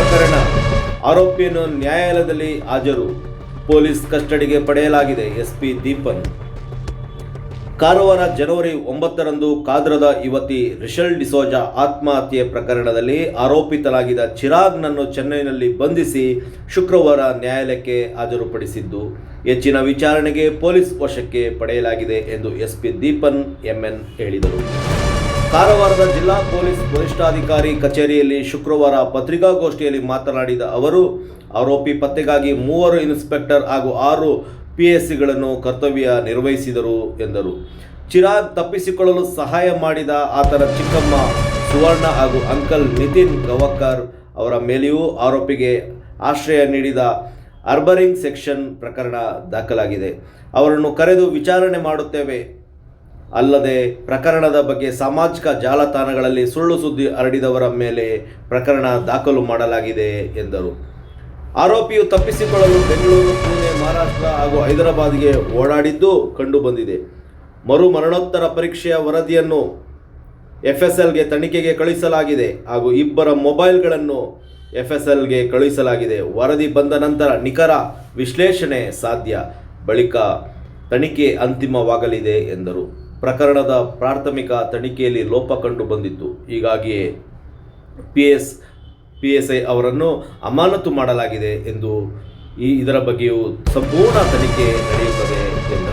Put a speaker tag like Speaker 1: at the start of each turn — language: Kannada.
Speaker 1: ಪ್ರಕರಣ. ಆರೋಪಿಯನ್ನು ನ್ಯಾಯಾಲಯದಲ್ಲಿ ಹಾಜರು, ಪೊಲೀಸ್ ಕಸ್ಟಡಿಗೆ ಪಡೆಯಲಾಗಿದೆ. ಎಸ್ಪಿ ದೀಪನ್. ಕಾರವಾರ ಜನವರಿ 9ರಂದು ಕಾದ್ರದ ಯುವತಿ ರಿಷಲ್ ಡಿಸೋಜ ಆತ್ಮಹತ್ಯೆ ಪ್ರಕರಣದಲ್ಲಿ ಆರೋಪಿತನಾಗಿದ್ದ ಚಿರಾಗ್ನನ್ನು ಚೆನ್ನೈನಲ್ಲಿ ಬಂಧಿಸಿ ಶುಕ್ರವಾರ ನ್ಯಾಯಾಲಯಕ್ಕೆ ಹಾಜರುಪಡಿಸಿದ್ದು, ಹೆಚ್ಚಿನ ವಿಚಾರಣೆಗೆ ಪೊಲೀಸ್ ವಶಕ್ಕೆ ಪಡೆಯಲಾಗಿದೆ ಎಂದು ಎಸ್ಪಿ ದೀಪನ್ ಎಂಎನ್ ಹೇಳಿದರು. ಕಾರವಾರದ ಜಿಲ್ಲಾ ಪೊಲೀಸ್ ವರಿಷ್ಠಾಧಿಕಾರಿ ಕಚೇರಿಯಲ್ಲಿ ಶುಕ್ರವಾರ ಪತ್ರಿಕಾಗೋಷ್ಠಿಯಲ್ಲಿ ಮಾತನಾಡಿದ ಅವರು, ಆರೋಪಿ ಪತ್ತೆಗಾಗಿ 3 ಇನ್ಸ್ಪೆಕ್ಟರ್ ಹಾಗೂ 6 PSCಗಳನ್ನು ಕರ್ತವ್ಯ ನಿರ್ವಹಿಸಿದರು ಎಂದರು. ಚಿರಾಗ್ ತಪ್ಪಿಸಿಕೊಳ್ಳಲು ಸಹಾಯ ಮಾಡಿದ ಆತನ ಚಿಕ್ಕಮ್ಮ ಸುವರ್ಣ ಹಾಗೂ ಅಂಕಲ್ ನಿತಿನ್ ಗವಾಕರ್ ಅವರ ಮೇಲೆಯೂ ಆರೋಪಿಗೆ ಆಶ್ರಯ ನೀಡಿದ ಹಾರ್ಬರಿಂಗ್ ಸೆಕ್ಷನ್ ಪ್ರಕರಣ ದಾಖಲಾಗಿದೆ. ಅವರನ್ನು ಕರೆದು ವಿಚಾರಣೆ ಮಾಡುತ್ತೇವೆ. ಅಲ್ಲದೆ ಪ್ರಕರಣದ ಬಗ್ಗೆ ಸಾಮಾಜಿಕ ಜಾಲತಾಣಗಳಲ್ಲಿ ಸುಳ್ಳು ಸುದ್ದಿ ಹರಡಿದವರ ಮೇಲೆ ಪ್ರಕರಣ ದಾಖಲು ಮಾಡಲಾಗಿದೆ ಎಂದರು. ಆರೋಪಿಯು ತಪ್ಪಿಸಿಕೊಳ್ಳಲು ಬೆಂಗಳೂರು, ಪುಣೆ, ಮಹಾರಾಷ್ಟ್ರ ಹಾಗೂ ಹೈದರಾಬಾದ್ಗೆ ಓಡಾಡಿದ್ದು ಕಂಡುಬಂದಿದೆ. ಮರಣೋತ್ತರ ಪರೀಕ್ಷೆಯ ವರದಿಯನ್ನು FSLಗೆ ತನಿಖೆಗೆ ಕಳುಹಿಸಲಾಗಿದೆ ಹಾಗೂ 2 ಮೊಬೈಲ್ಗಳನ್ನು FSLಗೆ ಕಳುಹಿಸಲಾಗಿದೆ. ವರದಿ ಬಂದ ನಂತರ ನಿಖರ ವಿಶ್ಲೇಷಣೆ ಸಾಧ್ಯ, ಬಳಿಕ ತನಿಖೆ ಅಂತಿಮವಾಗಲಿದೆ ಎಂದರು. ಪ್ರಕರಣದ ಪ್ರಾಥಮಿಕ ತನಿಖೆಯಲ್ಲಿ ಲೋಪ ಕಂಡು ಬಂದಿತ್ತು. ಹೀಗಾಗಿಯೇ PSI ಅವರನ್ನು ಅಮಾನತು ಮಾಡಲಾಗಿದೆ ಎಂದು ಇದರ ಬಗ್ಗೆಯೂ ಸಂಪೂರ್ಣ ತನಿಖೆ ನಡೆಯುತ್ತದೆ ಎಂದು